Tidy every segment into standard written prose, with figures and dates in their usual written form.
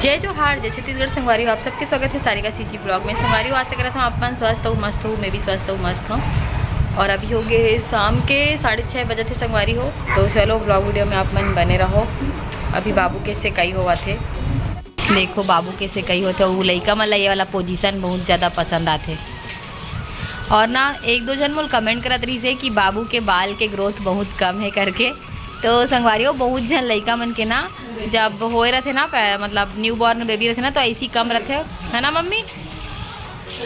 जय जोहार, जय छत्तीसगढ़। संगवारी हो, आप सबके स्वागत है सारिका सीजी ब्लॉग में। संगवारी हो, आशा करता हूँ आप मन स्वस्थ हो, मस्त हो, मैं भी स्वस्थ हूँ, मस्त हूँ। और अभी हो गए शाम के 6:30 बजे थे संगवारी हो। तो चलो ब्लॉग वीडियो में आप मन बने रहो। अभी बाबू के सेकई हुआ थे, देखो बाबू के सेकई होते। वो लइका मन ये वाला पोजीशन बहुत ज़्यादा पसंद आते। और ना एक दो जन मोल कमेंट करत रही थे कि बाबू के बाल के ग्रोथ बहुत कम है करके। तो संगवारी हो, बहुत जन लइका मन के ना जब होए रहते ना मतलब न्यू बॉर्न बेबी रहते ना तो ऐसी कम रहते है ना मम्मी।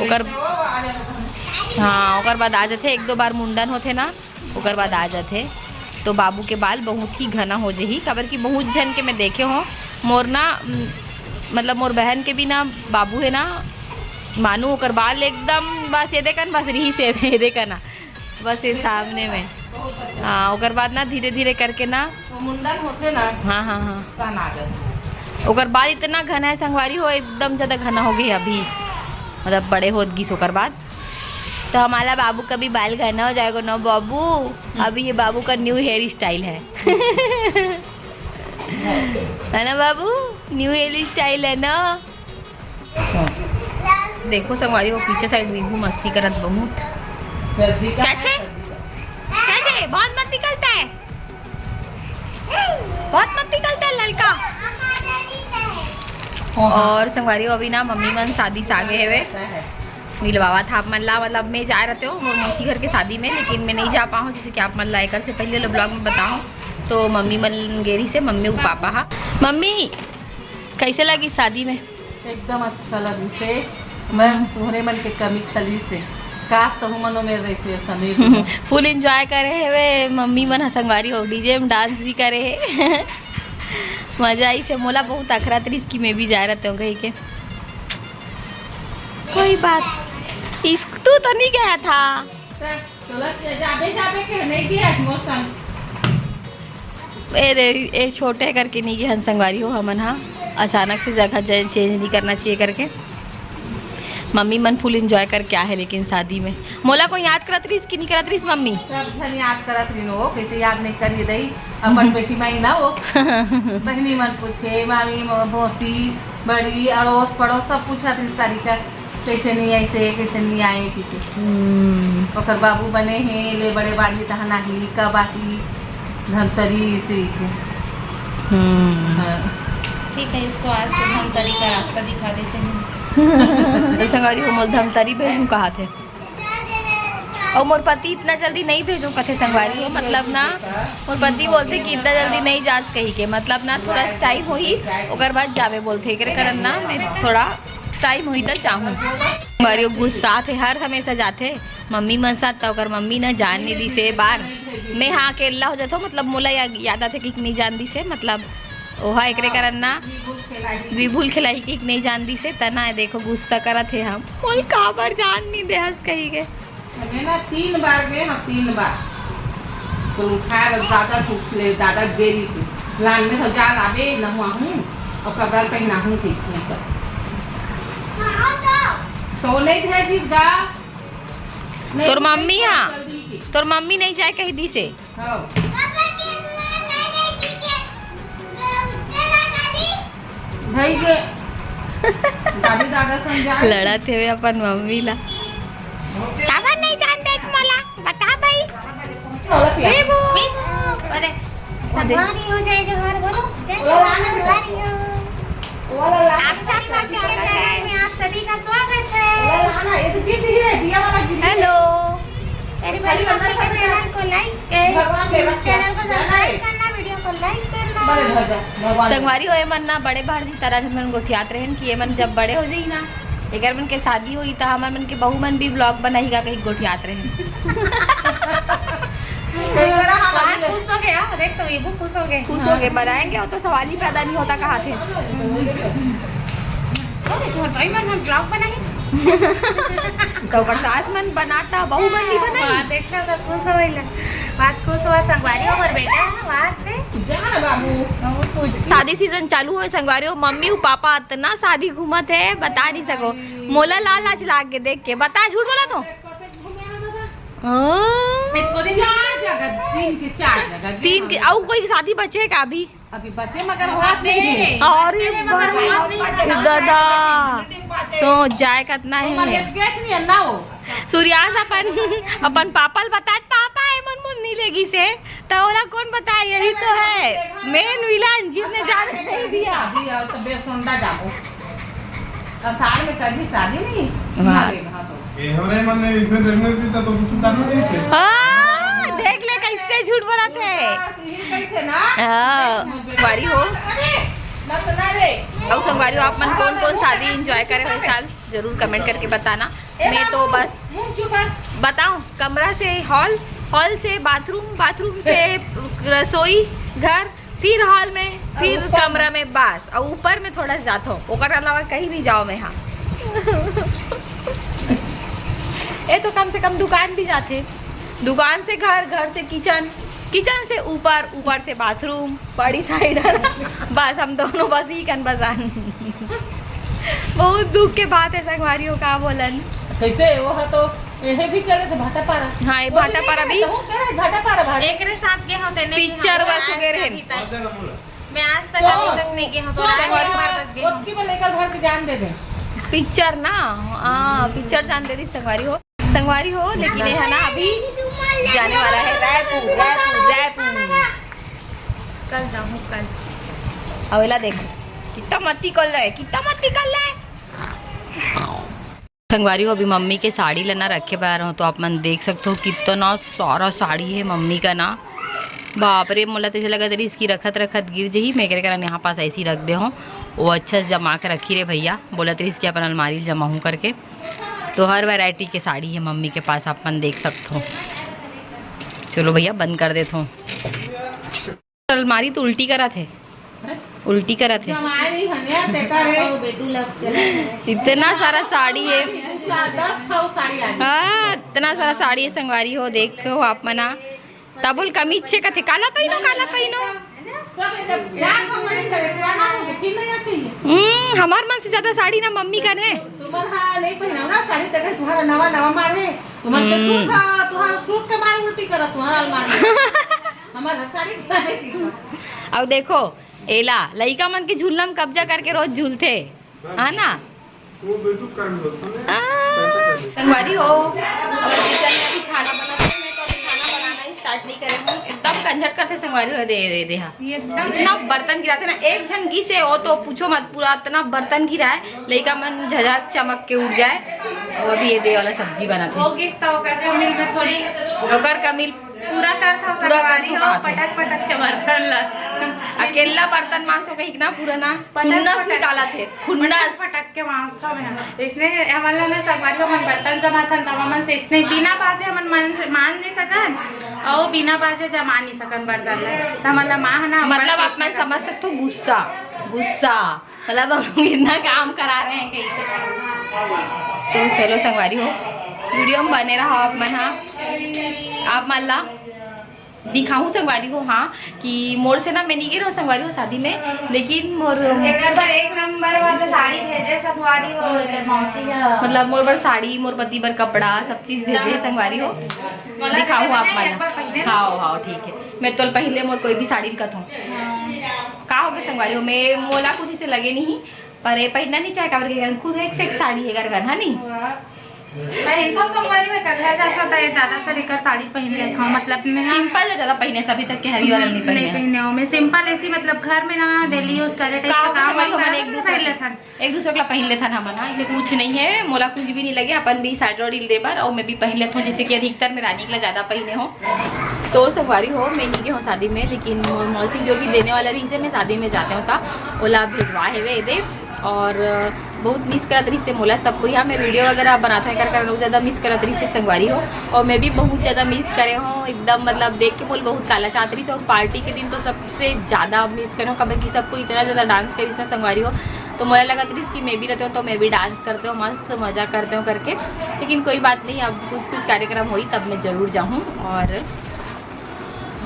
ओकर हाँ, ओकर बाद आ जाते, एक दो बार मुंडन होते ना ओकर बाद आ जाते। तो बाबू के बाल बहुत ही घना हो जाही। खबर की बहुत जन के मैं देखे हो। मोर ना मतलब मोर बहन के भी ना बाबू है ना, मानू ओकर बाल एकदम बस ये देखन, बस रही से ये देखना बस ये सामने में। हाँ, ओकर बाद ना धीरे धीरे करके ना मुंडन होते ना। हाँ हाँ हाँ, ओकर बाल इतना घना है संगवारी हो, एकदम ज़्यादा घना हो गई अभी, मतलब बड़े हो गई ओकर बाद। तो हमारा बाबू का भी बाल घना हो जाएगा ना बाबू। अभी ये बाबू का न्यू हेयर स्टाइल है है ना बाबू, न्यू हेयर स्टाइल है ना। देखो संगवारी हो, पीछे साइड विभू मस्ती करत बहुत। कैसे कैसे बहुत मत निकलता है, बहुत मत निकलता है लड़का। और संगवारी हो, अभी ना मम्मी मन शादी से आगे है मिलवावा था आप मन ला। मतलब मैं जा रहते हो मोर मौसी घर के शादी में, लेकिन मैं नहीं जा पाऊँ जैसे कि आप मन लाइकर से पहले लो ब्लॉग में बताऊँ। तो मम्मी मन गेरी से मम्मी और पापा। हाँ मम्मी, कैसे लगी शादी में? एकदम अच्छा लगी से। मैं तुम्हारे मन के कमी खली से काश तो मनो में रहती है समीर। फुल एंजॉय करे है वे मम्मी मन संगवारी हो, डीजे में डांस भी करे है मजा आई से। मोला बहुत अखरा तरीस की मैं भी जा रहते हो कहीं के। कोई बात, तू तो नहीं गया था। ए छोटे करके नहीं गए संगवारी हो हमन। हाँ, अचानक से जगह चेंज नहीं करना चाहिए करके मम्मी मन फुल एंजॉय करके आए है। लेकिन शादी में मोला कोई याद करत रही कि नहीं करत रही मम्मी? सब जन याद करत रही हो, कैसे याद नहीं करी दई अपन बेटी माई ना वो बहनी मन पूछे, मामी मौसी बड़ी अड़ोस पड़ोस सब पूछत रही सारिका कैसे नहीं ऐसे कैसे नहीं आए थी। ओकर बाबू बने हैं ले बड़े बाड़ी तहना ही कब आही धमसरी से। ठीक है, इसको आज से धमतरी का रास्ता दिखा देते हैं। तो संगवारी हो, मोर धमतरी भेजूँ कहा थे। और मोर पति इतना जल्दी नहीं भेजूँ कथे संगवारी हो। मतलब ना मोर पति बोलते कि इतना जल्दी नहीं जा कही के, मतलब ना थोड़ा टाइम हो ही ओकर बाद जावे बोलते। एक करन ना मैं थोड़ा टाइम होई तो चाहूँ। संगवारी गुस्सा थे हर हमेशा जाते मम्मी मन साथ। तो अगर मम्मी ना जान नहीं दी से बार मैं हाँ अकेला हो जाता, मतलब मोला याद आते कि नहीं जान दी से, मतलब ओहा एकरे करन ना विभूल खिलाई कि नहीं जान दी से तना। देखो गुस्सा करत है हम बोल कहाँ पर जान नहीं दे हंस कही के। हमें ना 3 बार गए हम, 3 बार तो खाए दादा ठूक ले दादा गेरी से लान में तो जा लावे न हुआ हूँ और कपड़ा पहना हूँ थी तो नहीं भेजिस गा। तोर मम्मी हाँ, तोर मम्मी नहीं जाए कही दी से। भाई जे दादी दादा समझा लड़ा थे वे अपन मम्मी ला। काबर नहीं जान दे मला बता भाई। बेबू अरे संगवारी हो, जय जोहार बोलो। जय जोहार संगवारी हो। आप चाचा के चैनल में आप सभी का स्वागत है। हेलो, मेरी बड़ी मम्मी के चैनल को लाइक चैनल को सब्सक्राइब करना, वीडियो को लाइक करना। संगवारी हो मन ना बड़े बाहर जी तरह मन गोठियात रहे कि ये मन जब बड़े हो जाई ना एक मन के शादी हुई तो हमार मन के बहू मन भी ब्लॉग बनाई का कहीं गोठियात रहे। खुश हो गया, देख तो ये खुश हो गए। खुश हो गए, बनाएंगे वो तो सवाल ही पैदा नहीं होता कहाँ थे। हम ब्लॉग बनाए तो सास मन बनाता बहू मन नहीं बनाई। देखा तो खुश हो गई बात, खुश हुआ संगवारी हो बेटा बात से जा बाबू। शादी सीजन चालू हो संगवारी हो, मम्मी और पापा इतना शादी घूमत है बता नहीं सको। मोला लाल लाग के देख के बता, झूठ बोला तो 4 जगह 3 के 4 जगह 3 के। और कोई शादी बचे का अभी? अभी बच्चे मगर हाथ नहीं और दादा सो जाए कितना है गेच नहीं अन्ना हो सूर्यास अपन पापल बता पापा है मन मुन्नी लेगी से तो ओला कौन बताए यही तो है मेन विलन जिसने जान नहीं दिया जी और तो बेसुंदा जाओ साड़ में कभी शादी नहीं हाँ। ये हो रहे मन इधर रहने देता तो कुछ दाना नहीं से हाँ, देख ले कैसे झूठ बोला थे कैसे ना संगवारी हो और संगवारी हो आप मन कौन कौन शादी एंजॉय करे हो इस साल जरूर कमेंट करके बताना। मैं तो बस बताऊं कमरा से हॉल, हॉल से बाथरूम, बाथरूम से रसोई घर, फिर हॉल में, फिर कमरा में बस और ऊपर में थोड़ा जाता हूँ ओकर अलावा कहीं नहीं जाओ मैं। हाँ ये तो कम से कम दुकान भी जाते, दुकान से घर, घर से किचन, किचन से ऊपर, ऊपर से बाथरूम, बड़ी साइड बस हम दोनों बस ही कन बजान। बहुत दुख के बात है संगवारियों का बोलन कैसे वो है तो ये भी चले थे भाटा पारा। हाँ ये भाटा पारा भी भाटा पारा भाटा एक रे साथ के होते नहीं पिक्चर वर्ष के रहे मैं आज तक अभी तक नहीं गया हूं तो बार बस गई उसकी में लेकर घर के जान दे दे पिक्चर ना। हाँ पिक्चर जान दे दी संगवारी हो, संगवारी हो लेकिन ये है ना अभी जाने वाला है रायपुर, रायपुर, रायपुर कल जाऊं कल। अवेला देखो कितना मत्ती कर रहा है, कितना मत्ती कर रहा है। संगवारी हो अभी मम्मी के साड़ी लेना रखे पा रहा हूँ तो आप मन देख सकते हो कितना सारा साड़ी है मम्मी का ना। बाप रे मोला तो लगा तेरी इसकी रखत रखत गिर जाही मैं करे करन यहाँ पास ऐसी रख दे हूँ वो अच्छा से जमा के रखी रे भैया बोला तेरी इसकी अपन अलमारी जमा हूँ करके। तो हर वैरायटी के साड़ी है मम्मी के पास अपन देख सकते हो। चलो भैया बंद कर देता हूँ। अलमारी तो उल्टी करा थे, उल्टी करा थे हमारी हनिया देखा रे बेटू लग चला इतना सारा साड़ी है। 10 था साड़ी आज हाँ इतना सारा साड़ी है संगवारी हो देखो आप मना तबुल कमी इच्छे का थे काला पहनो, काला पहनो। सब जब चार कंपनी करे पुराना हो गया फिर नहीं चाहिए। हमार मन से ज्यादा साड़ी ना मम्मी का ने तुम्हारा नहीं पहना ना साड़ी तक तुम्हारा नवा नवा मारे तुम्हारे के सूट था तुम्हारा सूट के मारे उल्टी करा तुम्हारा अलमारी हमारा साड़ी अब देखो एला लइका मन के झूलना में कब्जा करके रोज झूलते है ना। वो बेटू कर लो संगवारी हो अब किचन में भी खाना बना रहे हैं तो अभी खाना बनाना ही स्टार्ट नहीं करे हूँ एकदम कंझट करते संगवारी हो दे दे दे। हाँ इतना बर्तन गिरा थे ना एक झन घी से हो तो पूछो मत पूरा इतना बर्तन गिरा है लइका मन झझक चमक के उठ जाए। और अभी ये दे वाला सब्जी बना थे वो किस्ता होकर के मिल में थोड़ी ओकर का मिल पूरा कर था पूरा कर संगवारी था हो पटक पटक के बर्तन ला अकेला बर्तन मांसो कहीं ना पूरा ना खुन्नस निकाला थे खुन्नस पटक के मांस का में इसने हमारे ने संगवारी को मन बर्तन जमा था तब मन से इसने बिना बाजे मन मान नहीं सकन और बिना बाजे जमा नहीं सकन बर्तन ला हमारा मां है ना मतलब आप मैं समझ सकते हो गुस्सा, गुस्सा मतलब हम इतना काम करा रहे हैं कहीं से। तो चलो संगवारी हो वीडियो में बने रहा आप मन। हाँ आप मान ला दिखाऊं संगवारी हो हाँ कि मोर से ना मैं नहीं गिरा संगवारी हो शादी में लेकिन मोर एक नंबर वाला साड़ी भेजे संगवारी हो मौसी मतलब मोर बर साड़ी मोर पति बर कपड़ा सब चीज भेजे संगवारी हो दिखाऊं आप मान। हाँ हाँ ठीक है मैं तो पहले मोर कोई भी साड़ी दिखत हूँ का हो गया संगवारी हो मैं मोला कुछ इसे लगे नहीं पर ये पहनना नहीं चाहे काबर खुद एक से एक साड़ी है घर है नहीं इनको संगवारी में कर लिया जाता था ज्यादातर एक साड़ी पहन लेता हूँ मतलब मैं सिंपल है ज्यादा पहने सभी तक के हैवी वाला नहीं नहीं पहने पहने हूँ मैं सिंपल ऐसी मतलब घर में ना डेली यूज करे एक दूसरे का पहन लेता ना मना इसलिए कुछ नहीं है मोला कुछ भी नहीं लगे अपन भी साइड रोडिल दे बार और मैं भी पहन लेता हूँ जैसे कि अधिकतर में रानी के ज्यादा पहने हो। तो संगवारी हो मैं नहीं गई हूँ शादी में लेकिन मौसी जो भी देने वाला रही से मैं शादी में जाते होता ओला भिजवा है वे दे और बहुत मिस करत रही से मोला सबको यहाँ मैं वीडियो वगैरह बनाता है कर बहुत ज़्यादा मिस करत रही से संगवारी हो और मैं भी बहुत ज़्यादा मिस करे हूँ एकदम मतलब देख के बोल बहुत काला चाहत रही से और पार्टी के दिन तो सबसे ज़्यादा मिस करे हूँ कभी कि सबको इतना ज़्यादा डांस करी से संगवारी हो तो मुझे लगा रही कि मैं भी रहते हो तो मैं भी डांस करते हो मस्त मज़ा करते हो करके लेकिन कोई बात नहीं अब कुछ कार्यक्रम हुई तब मैं ज़रूर जाऊँ। और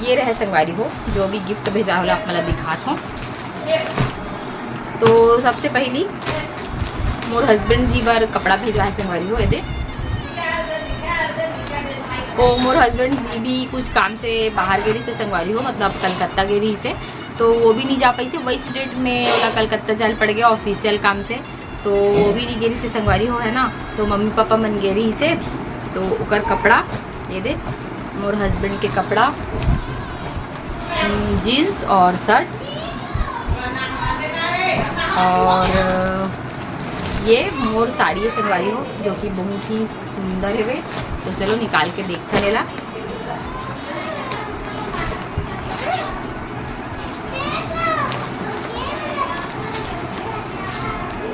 ये रहे संगवारी हो जो भी गिफ्ट भेजा होला आप मतलब दिखाता हूँ। तो सबसे पहली मोर हस्बैंड जी बार कपड़ा भेजवा है संगवारी हो ये और मोर हस्बैंड जी भी कुछ काम से बाहर गेरी से संगवारी हो मतलब कलकत्ता गेरी से तो वो भी नहीं जा पाई से वही डेट में ओला कलकत्ता जाल पड़ गया ऑफिशियल काम से, तो वो भी नहीं गेरी से संगवारी हो है ना। तो मम्मी पापा मन गेरी से, तो ओकर कपड़ा ये दे मोर हस्बैंड के कपड़ा, जीन्स और शर्ट, और ये मोर साड़ी है संगवारी हो जो कि बहुत ही सुंदर है वे। तो चलो निकाल के देखता लेला।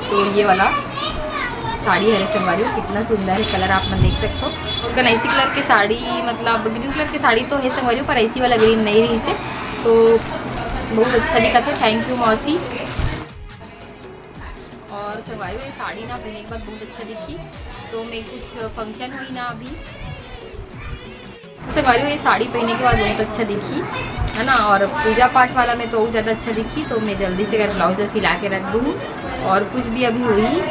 तो ये वाला साड़ी है संगवारी हो, कितना सुंदर है कलर आप मन देख सकते हो। और ऐसी कलर की साड़ी मतलब ग्रीन कलर की साड़ी तो है संगवारी हो, पर ऐसी वाला ग्रीन नहीं रही से, तो बहुत अच्छा दिखा था। थैंक यू मौसी। और संगवारी ये साड़ी ना पहनने के बाद बहुत अच्छा दिखी। तो मैं कुछ फंक्शन हुई ना अभी, संगवारी ये साड़ी पहनने के बाद बहुत अच्छा दिखी है ना। और पूजा पाठ वाला में तो और ज़्यादा अच्छा दिखी। तो मैं जल्दी से अगर ब्लाउज सिला के रख दूँ, और कुछ भी अभी हुई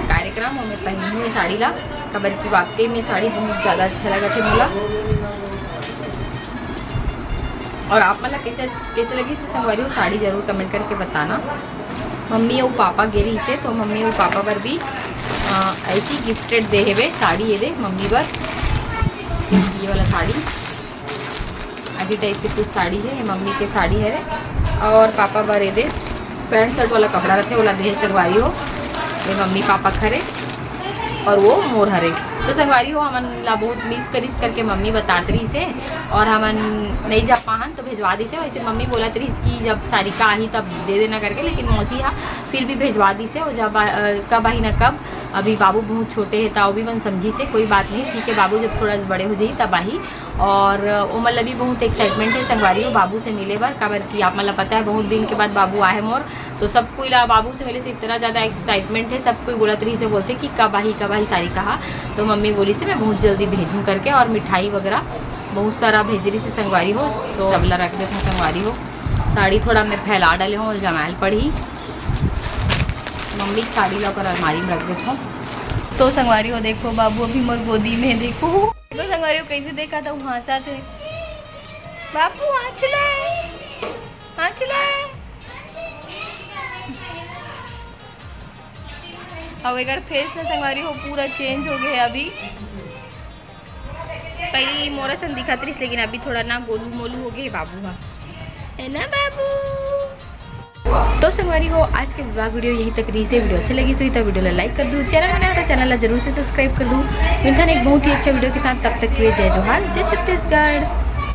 कार्यक्रम और मैं पहनी हुई साड़ी ला खबर की वाकई में साड़ी बहुत ज़्यादा अच्छा लगा थे बोला। और आप मतलब कैसे लगी इसे संगवारी हो साड़ी ज़रूर कमेंट करके बताना। मम्मी और पापा गेरी से, तो मम्मी और पापा पर भी ऐसी गिफ्टेड दे है वे साड़ी, ये दे मम्मी पर ये वाला साड़ी ऐसी टाइप की कुछ साड़ी है, ये मम्मी के साड़ी है रे। और पापा पर ये दे पैंट शर्ट वाला कपड़ा रखे वाला दे संगवारी हो, ये मम्मी पापा खरे और वो मोर हरे। तो संगवारी हो हमन ला बहुत मिस करिस करके मम्मी बतात रही से, और हमन नहीं जा पाहन तो भेजवा दी से। वैसे मम्मी बोलत रही कि जब सारिका आई तब दे देना करके, लेकिन मौसी हाँ फिर भी भेजवा दी से। और जब कब आई ना कब, अभी बाबू बहुत छोटे है तो भी मन समझी से कोई बात नहीं, ठीक है बाबू जब थोड़ा बड़े हो जाए तब आई। और वो मतलब भी बहुत एक्साइटमेंट है संगवारी हो बाबू से मिले बार, काबर कि आप मतलब पता है बहुत दिन के बाद बाबू आए मोर, तो सब कोई बाबू से मिले से इतना ज़्यादा एक्साइटमेंट है। सब कोई बोलत रही से बोलते कि कब आई सारी कहा। तो मम्मी बोली से मैं बहुत जल्दी भेजूँ करके, और मिठाई वगैरह बहुत सारा भेज रही से संगवारी हो। तो तबला रख देते हैं संगवारी हो, साड़ी थोड़ा मैं फैला डाले हूँ जमाल पड़ी, मम्मी की साड़ी लाकर अलमारी में रख देता हूँ। तो संगवारी हो देखो बाबू अभी मोर गोदी में, देखो तो संगवारी हो कैसे देखा था वहाँ थे बाबू आँचले। अब एक फेस में संगवारी हो पूरा चेंज हो गया। अभी पहले मोरा सन दिखा थी, लेकिन अभी थोड़ा ना गोलू मोलू हो गए बाबू हाँ है ना बाबू। तो संगवारी हो आज के ब्लॉग वीडियो यही तक रही से। वीडियो अच्छा लगी तो वीडियो ला लाइक कर दूँ, चैनल बनाया तो चैनल ला जरूर से सब्सक्राइब कर दूँ। मिलता है एक बहुत ही अच्छा वीडियो के साथ, तब तक के लिए जय जोहार, जय छत्तीसगढ़।